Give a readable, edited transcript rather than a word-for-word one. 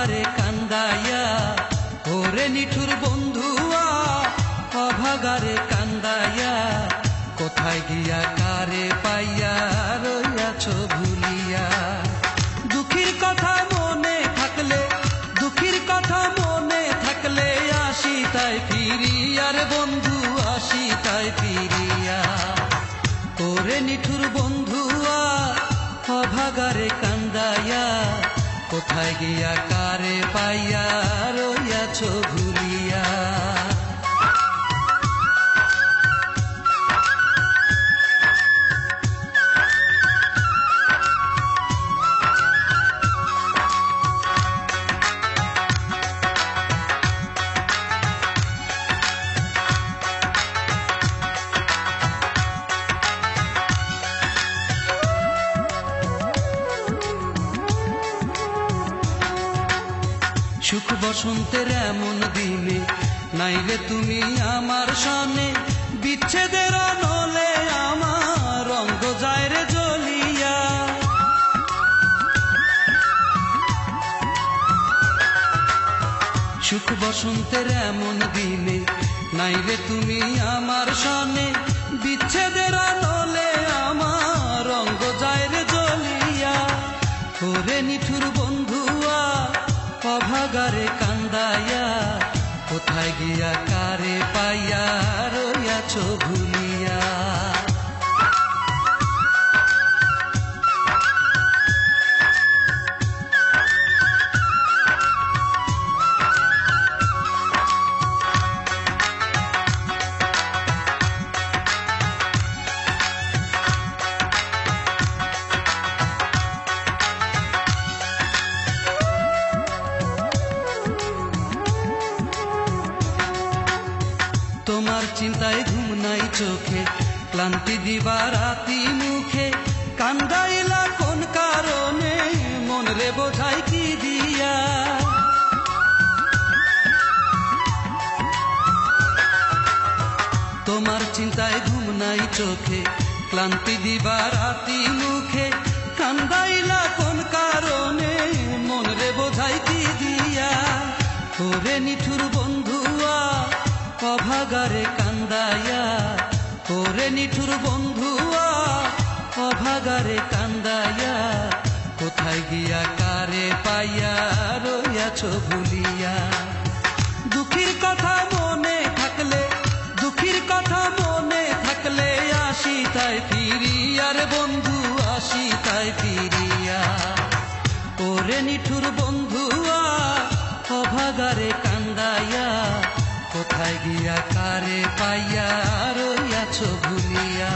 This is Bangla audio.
অভাগারে কান্দাইয়া, ওরে নিঠুর বন্ধুয়া অভাগারে কান্দাইয়া, কোথায় গিয়া কারে পাইয়া রইয়াছ ভুলিয়া। দুঃখীর কথা মনে থাকলে, দুঃখীর কথা মনে থাকলে আসি তাই ফিরিয়া রে বন্ধু, আসি তাই ফিরিয়া। ওরে নিঠুর বন্ধুয়া অভাগারে কান্দাইয়া, কোথায় গিয়া কারে পাইয়া রইয়াছ ভুলিয়া। সুখ বসন্তের এমন দিনে নাইলে তুমি আমার সনে, বিচ্ছেদের নলে আমার রঙ্গ যায় রে জ্বলিয়া। সুখ বসন্তের এমন দিনে নাইলে তুমি আমার সনে, বিচ্ছেদের নলে আমার রঙ্গ যায় রে জ্বলিয়া। ওরে নিঠুর বন্ধুয়া অভাগারে কান্দাইয়া, কোথায় গিয়া কারে পাইয়া রইয়াছ ভুলিয়া। তোমার চিন্তায় ঘুম নাই চোখে, ক্লান্তি দিবা রাতি মুখে, কান্দাইলা কোন কারণে মন রে বোঝাই কি দিয়া। তোমার চিন্তায় ঘুম নাই চোখে, ক্লান্তি দিবা রাতি মুখে, কান্দাইলা কোন কারণে মন রে বোঝাই কি দিয়া। ওরে নিঠুর বন্ধুয়া অভাগারে কান্দাইয়া, ওরে নিঠুর বন্ধুয়া অভাগারে কান্দাইয়া, কোথায় গিয়া কারে পাইয়া রইয়াছ ভুলিয়া। দুঃখীর কথা মনে থাকলে, দুঃখীর কথা মনে থাকলে আসি তাই ফিরিয়া রে বন্ধু, আসি তাই ফিরিয়া। ওরে নিঠুর বন্ধুয়া অভাগারে কান্দাইয়া, কোথায় গিয়া কারে পাইয়া রইয়াছ ভুলিয়া।